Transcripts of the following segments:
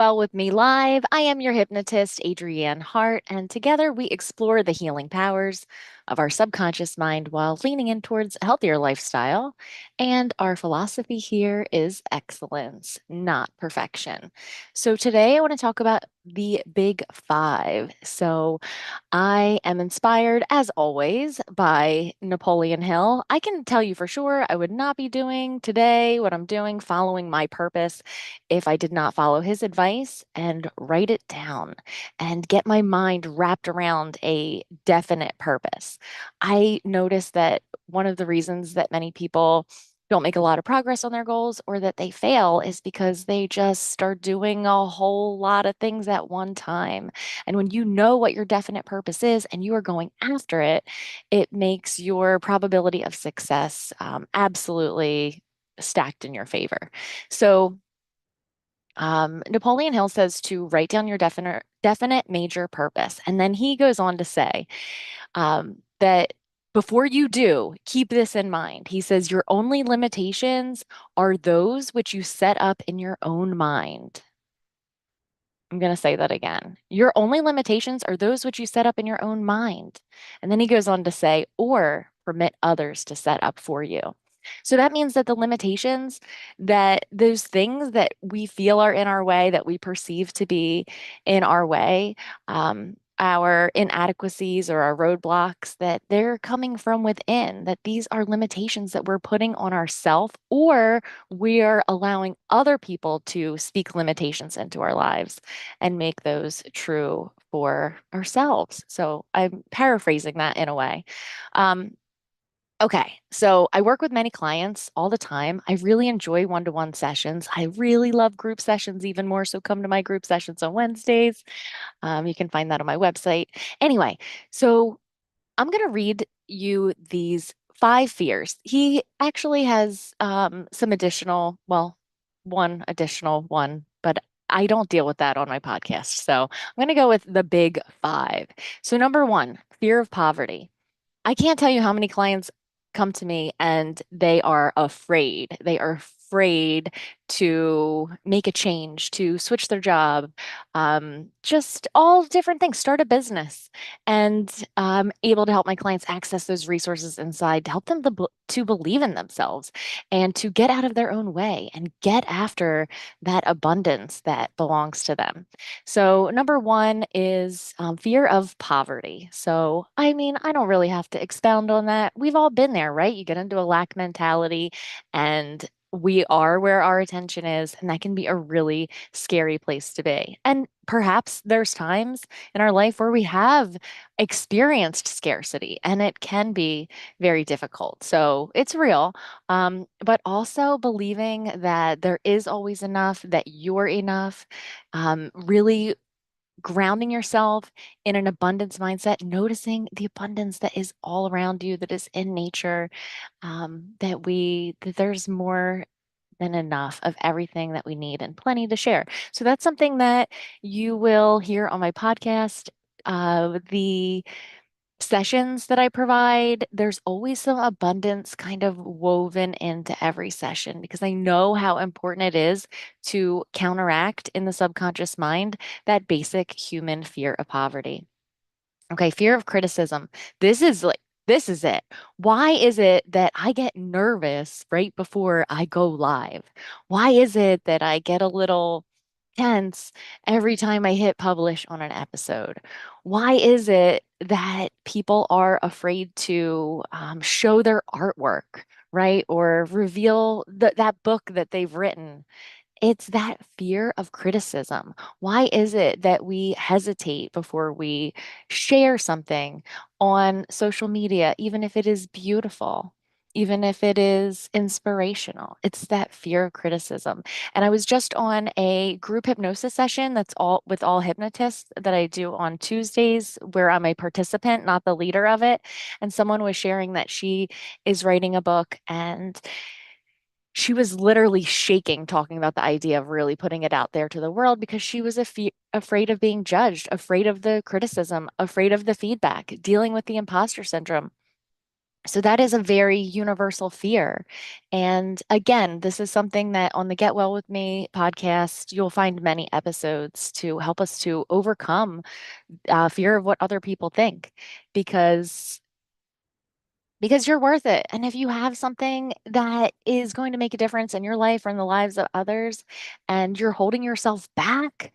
Well, with me live, I am your hypnotist, Adrianne Hart, and together we explore the healing powers of our subconscious mind while leaning in towards a healthier lifestyle. And our philosophy here is excellence, not perfection. So today I want to talk about the big five. I am inspired, as always, by Napoleon Hill. I can tell you for sure I would not be doing today what I'm doing, following my purpose, if I did not follow his advice and write it down and get my mind wrapped around a definite purpose. I noticed that one of the reasons that many people don't make a lot of progress on their goals or that they fail is because they just start doing a whole lot of things at one time. And when you know what your definite purpose is and you are going after it, it makes your probability of success absolutely stacked in your favor. So, Napoleon Hill says to write down your definite major purpose. And then he goes on to say that before you do, keep this in mind. He says, your only limitations are those which you set up in your own mind. I'm going to say that again. Your only limitations are those which you set up in your own mind. And then he goes on to say, or permit others to set up for you. So that means that the limitations, that those things that we feel are in our way, that we perceive to be in our way, our inadequacies or our roadblocks, that they're coming from within, that these are limitations that we're putting on ourselves, or we are allowing other people to speak limitations into our lives and make those true for ourselves. So I'm paraphrasing that in a way. Um, okay, so I work with many clients all the time. I really enjoy one-to-one sessions. I really love group sessions even more. So come to my group sessions on Wednesdays. You can find that on my website. Anyway, so I'm going to read you these five fears. He actually has some additional, well, one additional one, but I don't deal with that on my podcast. So I'm going to go with the big five. So, number one, fear of poverty. I can't tell you how many clients come to me and they are afraid. They are afraid to make a change, to switch their job, just all different things, start a business. And I'm able to help my clients access those resources inside to help them to believe in themselves and to get out of their own way and get after that abundance that belongs to them. So, number one is fear of poverty. So, I mean, I don't really have to expound on that. We've all been there, right? You get into a lack mentality, and we are where our attention is, and that can be a really scary place to be. And perhaps there's times in our life where we have experienced scarcity, and it can be very difficult. So, it's real, but also believing that there is always enough, that you're enough, really grounding yourself in an abundance mindset, noticing the abundance that is all around you, that is in nature, that there's more than enough of everything that we need and plenty to share. So that's something that you will hear on my podcast. The sessions that I provide, there's always some abundance kind of woven into every session because I know how important it is to counteract in the subconscious mind that basic human fear of poverty. Okay, fear of criticism. This is it. Why is it that I get nervous right before I go live? Why is it that I get a little tense every time I hit publish on an episode? Why is it that people are afraid to show their artwork, right? Or reveal that book that they've written? It's that fear of criticism. Why is it that we hesitate before we share something on social media, even if it is beautiful, even if it is inspirational? It's that fear of criticism. And I was just on a group hypnosis session that's all with all hypnotists that I do on Tuesdays, where I'm a participant, not the leader of it. And someone was sharing that she is writing a book and she was literally shaking talking about the idea of really putting it out there to the world because she was afraid of being judged, afraid of the criticism, afraid of the feedback, dealing with the imposter syndrome. So that is a very universal fear. And again, this is something that on the Get Well With Me podcast, you'll find many episodes to help us to overcome fear of what other people think, because you're worth it. And if you have something that is going to make a difference in your life or in the lives of others, and you're holding yourself back,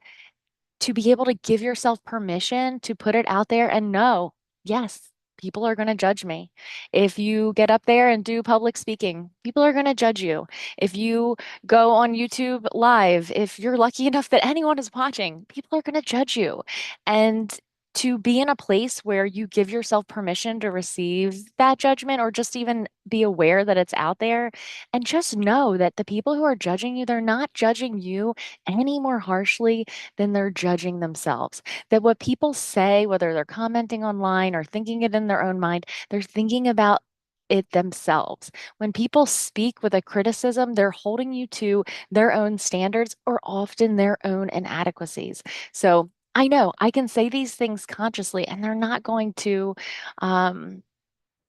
to be able to give yourself permission to put it out there and know, yes, people are going to judge me. If you get up there and do public speaking, people are going to judge you. If you go on YouTube live, if you're lucky enough that anyone is watching, people are going to judge you. And to be in a place where you give yourself permission to receive that judgment or just even be aware that it's out there, and just know that the people who are judging you, they're not judging you any more harshly than they're judging themselves. That what people say, whether they're commenting online or thinking it in their own mind, they're thinking about it themselves. When people speak with a criticism, they're holding you to their own standards or often their own inadequacies. So I know I can say these things consciously, and they're not going to um,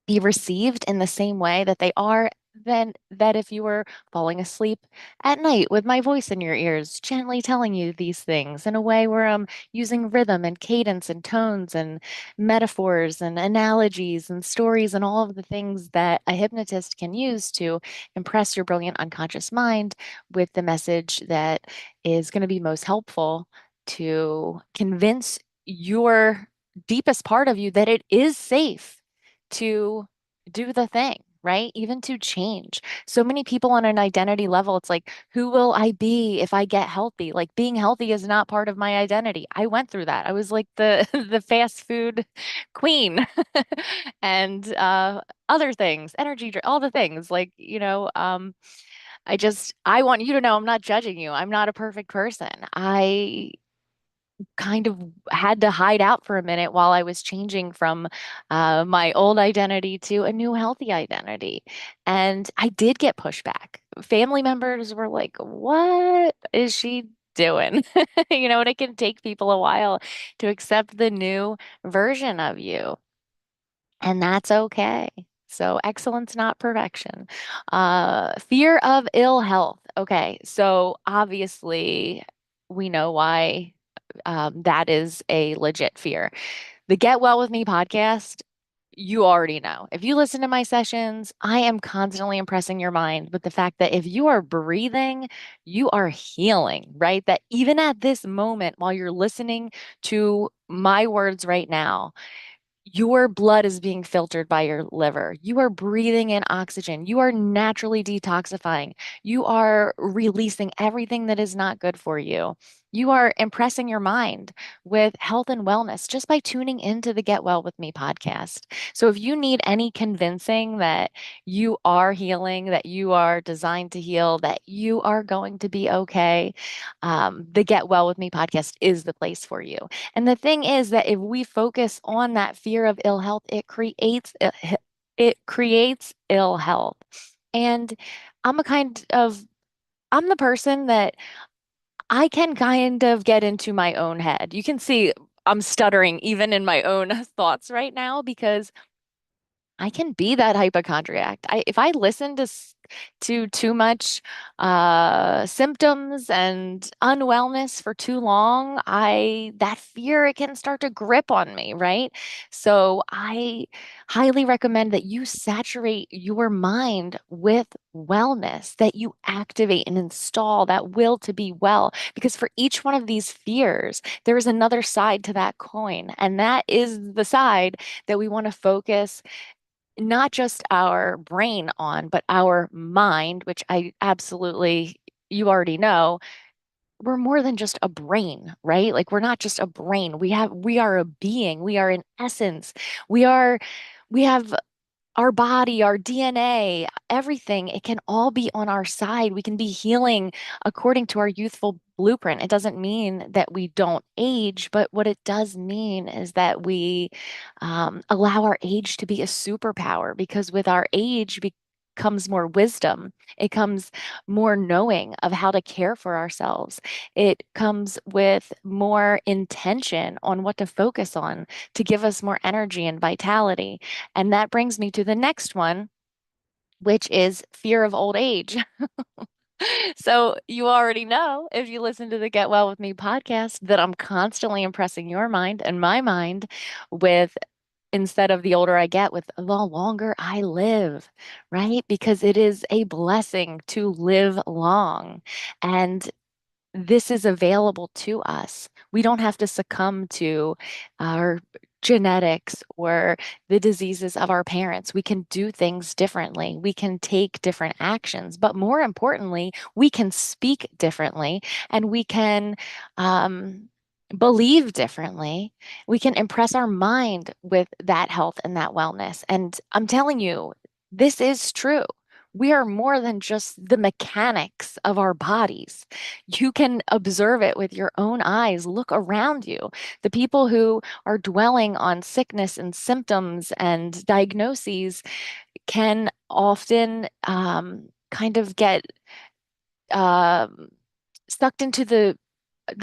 be received in the same way that they are than that if you were falling asleep at night with my voice in your ears, gently telling you these things in a way where I'm using rhythm and cadence and tones and metaphors and analogies and stories and all of the things that a hypnotist can use to impress your brilliant unconscious mind with the message that is going to be most helpful to convince your deepest part of you that it is safe to do the thing, right? Even to change. So many people on an identity level, it's like, who will I be if I get healthy? Like being healthy is not part of my identity. I went through that. I was like the the fast food queen and other things, energy drink, all the things. Like, I want you to know I'm not judging you. I'm not a perfect person. I kind of had to hide out for a minute while I was changing from my old identity to a new healthy identity. And I did get pushback. Family members were like, what is she doing? And it can take people a while to accept the new version of you. And that's okay. So excellence, not perfection. Fear of ill health. Okay, so obviously we know why that is a legit fear. The Get Well With Me podcast, you already know. If you listen to my sessions, I am constantly impressing your mind with the fact that if you are breathing, you are healing, right? That even at this moment, while you're listening to my words right now, your blood is being filtered by your liver. You are breathing in oxygen. You are naturally detoxifying. You are releasing everything that is not good for you. You are impressing your mind with health and wellness just by tuning into the Get Well With Me podcast. So if you need any convincing that you are healing, that you are designed to heal, that you are going to be okay, the Get Well With Me podcast is the place for you. And the thing is that if we focus on that fear of ill health, it creates ill health. And I'm a kind of I'm the person that I can kind of get into my own head. You can see I'm stuttering even in my own thoughts right now because I can be that hypochondriac. If I listen to too much symptoms and unwellness for too long, I that fear it can start to grip on me, right? So I highly recommend that you saturate your mind with wellness, that you activate and install that will to be well, because for each one of these fears, there is another side to that coin, and that is the side that we want to focus not just our brain on, but our mind, which I absolutely, you already know, we're more than just a brain, right? Like we're not just a brain. We are a being. We are an essence. We are, we have our body, our DNA, everything, it can all be on our side. We can be healing according to our youthful blueprint. It doesn't mean that we don't age, but what it does mean is that we allow our age to be a superpower because with our age, comes more wisdom. It comes more knowing of how to care for ourselves. It comes with more intention on what to focus on to give us more energy and vitality. And that brings me to the next one, which is fear of old age. So you already know if you listen to the Get Well With Me podcast that I'm constantly impressing your mind and my mind with, instead of the older I get, with the longer I live, right? Because it is a blessing to live long. And this is available to us. We don't have to succumb to our genetics or the diseases of our parents. We can do things differently. We can take different actions, but more importantly, we can speak differently and we can um, believe differently. We can impress our mind with that health and that wellness. And I'm telling you, this is true. We are more than just the mechanics of our bodies. You can observe it with your own eyes. Look around you. The people who are dwelling on sickness and symptoms and diagnoses can often kind of get um, sucked into the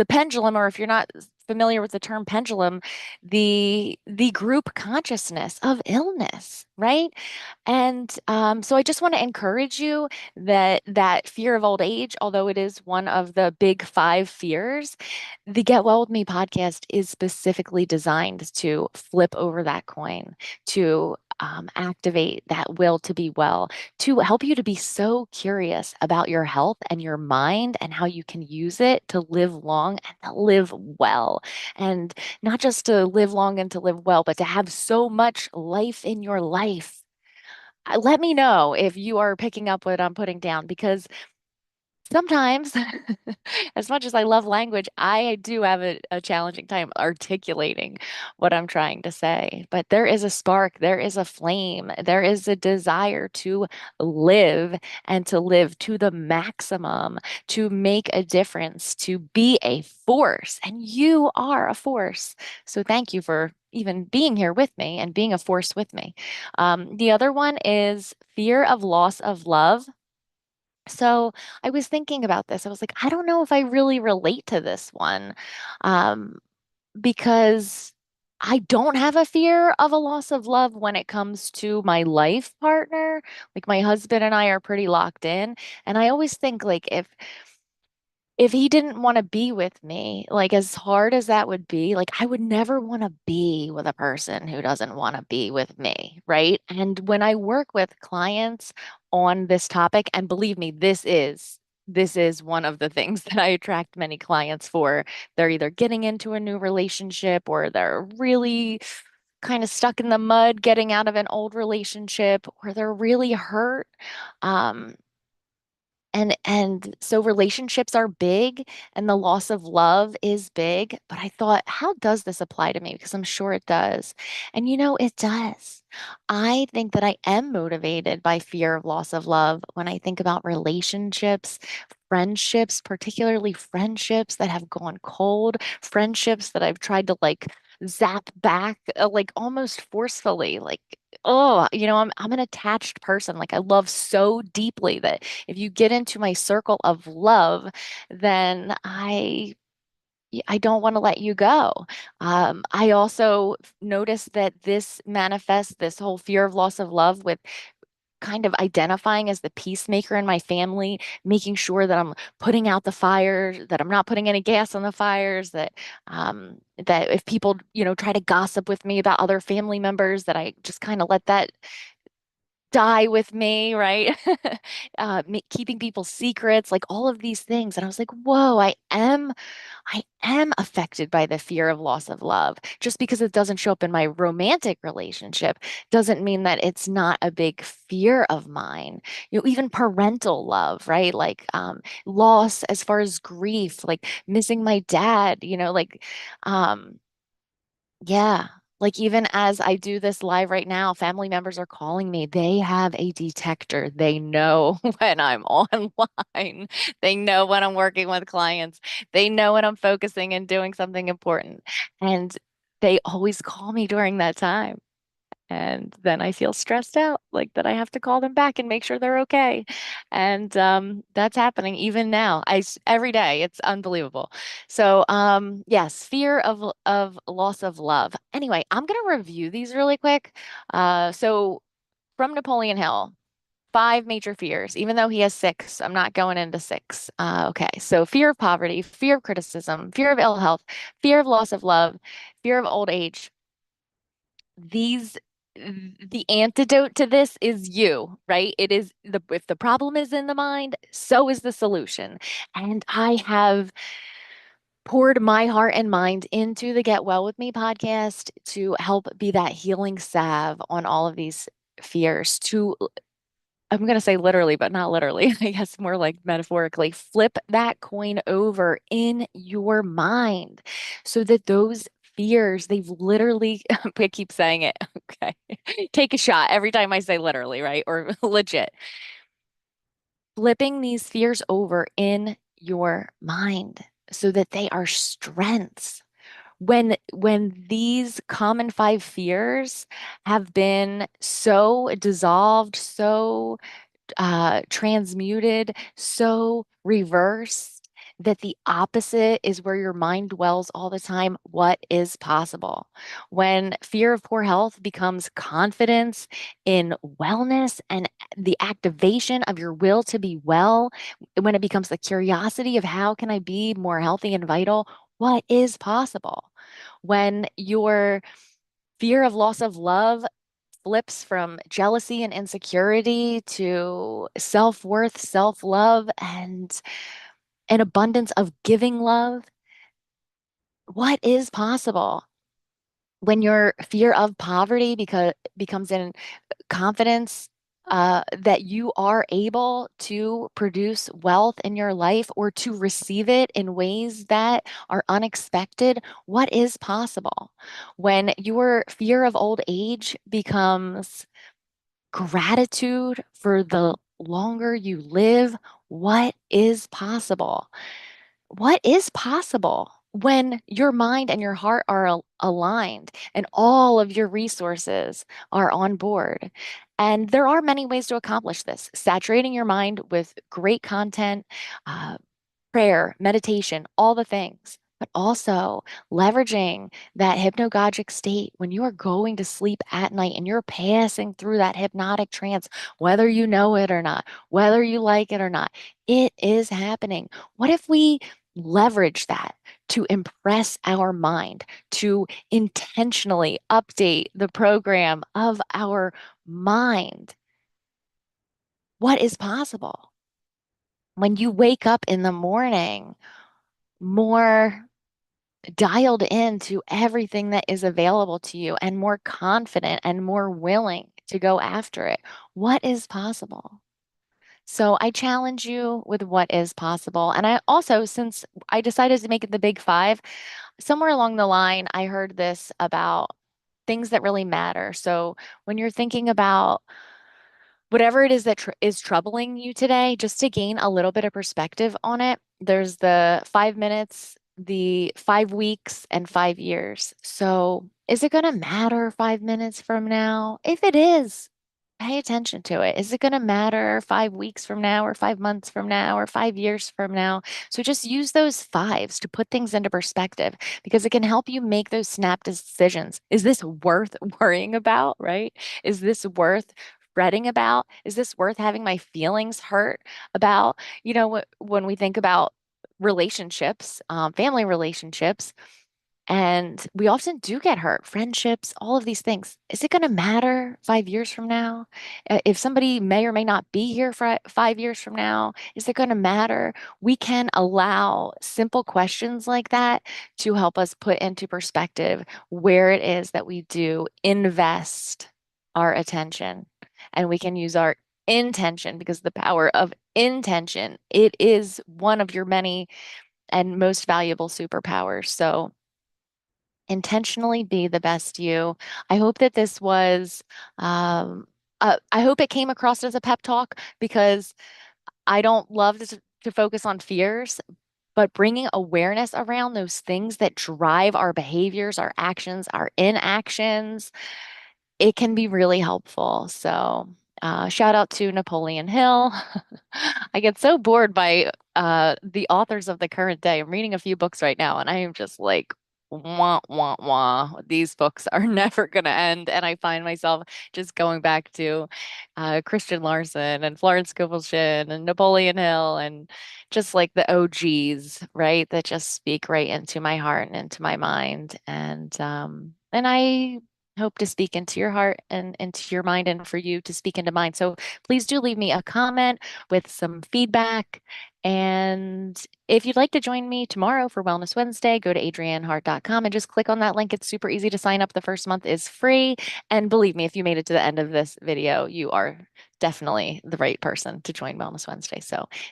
pendulum, or if you're not familiar with the term pendulum, the group consciousness of illness, right? And so I just want to encourage you that that fear of old age, although it is one of the big five fears, the Get Well With Me podcast is specifically designed to flip over that coin, to activate that will to be well, to help you to be so curious about your health and your mind and how you can use it to live long and to live well. And not just to live long and to live well, but to have so much life in your life. Let me know if you are picking up what I'm putting down, because sometimes, as much as I love language, I do have a challenging time articulating what I'm trying to say. But there is a spark, there is a flame, there is a desire to live and to live to the maximum, to make a difference, to be a force. And you are a force. So thank you for even being here with me and being a force with me. The other one is fear of loss of love. So I was thinking about this. I was like, I don't know if I really relate to this one, um, because I don't have a fear of a loss of love when it comes to my life partner. Like my husband and I are pretty locked in, and I always think like if he didn't want to be with me, like as hard as that would be, like I would never want to be with a person who doesn't want to be with me, right? And when I work with clients on this topic, and believe me, this is one of the things that I attract many clients for. They're either getting into a new relationship or they're really kind of stuck in the mud getting out of an old relationship, or they're really hurt. Um, and so relationships are big and the loss of love is big, but I thought, how does this apply to me? Because I'm sure it does. And it does. I think that I am motivated by fear of loss of love when I think about relationships, friendships, particularly friendships that have gone cold, friendships that I've tried to like zap back like almost forcefully, like oh, I'm an attached person. Like I love so deeply that if you get into my circle of love, then I don't want to let you go. I also noticed that this manifests this whole fear of loss of love with kind of identifying as the peacemaker in my family, making sure that I'm putting out the fires, that I'm not putting any gas on the fires, that if people, try to gossip with me about other family members, that I just kind of let that die with me, right? Keeping people's secrets, like all of these things. And I was like, whoa, I am affected by the fear of loss of love. Just because it doesn't show up in my romantic relationship doesn't mean that it's not a big fear of mine. Even parental love, right? Like loss as far as grief, like missing my dad, um, yeah. Like even as I do this live right now, family members are calling me. They have a detector. They know when I'm online. They know when I'm working with clients. They know when I'm focusing and doing something important. And they always call me during that time. And then I feel stressed out, like that I have to call them back and make sure they're okay. And that's happening even now. Every day. It's unbelievable. So yes, fear of loss of love. Anyway, I'm gonna review these really quick. So from Napoleon Hill, five major fears, even though he has six, I'm not going into six. Okay, so fear of poverty, fear of criticism, fear of ill health, fear of loss of love, fear of old age. These, the antidote to this is you, right? It is the, if the problem is in the mind, so is the solution. And I have poured my heart and mind into the Get Well With Me podcast to help be that healing salve on all of these fears to, I'm going to say literally, but not literally, I guess more like metaphorically, flip that coin over in your mind so that those fears, they've literally, I keep saying it, okay, take a shot every time I say literally, right? Or legit. Flipping these fears over in your mind so that they are strengths. When these common five fears have been so dissolved, so transmuted, so reversed that the opposite is where your mind dwells all the time. What is possible? When fear of poor health becomes confidence in wellness and the activation of your will to be well, when it becomes the curiosity of how can I be more healthy and vital, what is possible? When your fear of loss of love flips from jealousy and insecurity to self-worth, self-love, and an abundance of giving love. What is possible when your fear of poverty becomes in confidence that you are able to produce wealth in your life or to receive it in ways that are unexpected? What is possible when your fear of old age becomes gratitude for the longer you live? What is possible? What is possible when your mind and your heart are aligned and all of your resources are on board? And there are many ways to accomplish this. Saturating your mind with great content, uh, prayer, meditation, all the things, but also leveraging that hypnagogic state when you are going to sleep at night and you're passing through that hypnotic trance, whether you know it or not, whether you like it or not, it is happening. What if we leverage that to impress our mind, to intentionally update the program of our mind? What is possible? When you wake up in the morning, more dialed into everything that is available to you and more confident and more willing to go after it. What is possible? So I challenge you with what is possible. And I also, since I decided to make it the big five, somewhere along the line, I heard this about things that really matter. So when you're thinking about whatever it is that is troubling you today, just to gain a little bit of perspective on it, there's the 5 minutes, the 5 weeks, and 5 years. So, is it going to matter 5 minutes from now? If it is, pay attention to it. Is it going to matter 5 weeks from now, or 5 months from now, or 5 years from now? So, just use those fives to put things into perspective because it can help you make those snap decisions. Is this worth worrying about, right? Is this worth fretting about? Is this worth having my feelings hurt about? When we think about relationships, family relationships, and we often do get hurt, friendships, all of these things. Is it going to matter 5 years from now? If somebody may or may not be here for 5 years from now, is it going to matter? We can allow simple questions like that to help us put into perspective where it is that we do invest our attention. And we can use our intention because the power of intention, it is one of your many and most valuable superpowers. So, intentionally be the best you. I hope that this was, I hope it came across as a pep talk because I don't love to focus on fears, but bringing awareness around those things that drive our behaviors, our actions, our inactions, it can be really helpful. So, shout out to Napoleon Hill. I get so bored by the authors of the current day. I'm reading a few books right now, and I am just like, wah, wah, wah. These books are never going to end. And I find myself just going back to Christian Larson and Florence Scovel Shinn and Napoleon Hill and just like the OGs, right? That just speak right into my heart and into my mind. And I hope to speak into your heart and into your mind and for you to speak into mine. So please do leave me a comment with some feedback. And if you'd like to join me tomorrow for Wellness Wednesday, go to adriannehart.com and just click on that link. It's super easy to sign up. The first month is free. And believe me, if you made it to the end of this video, you are definitely the right person to join Wellness Wednesday. So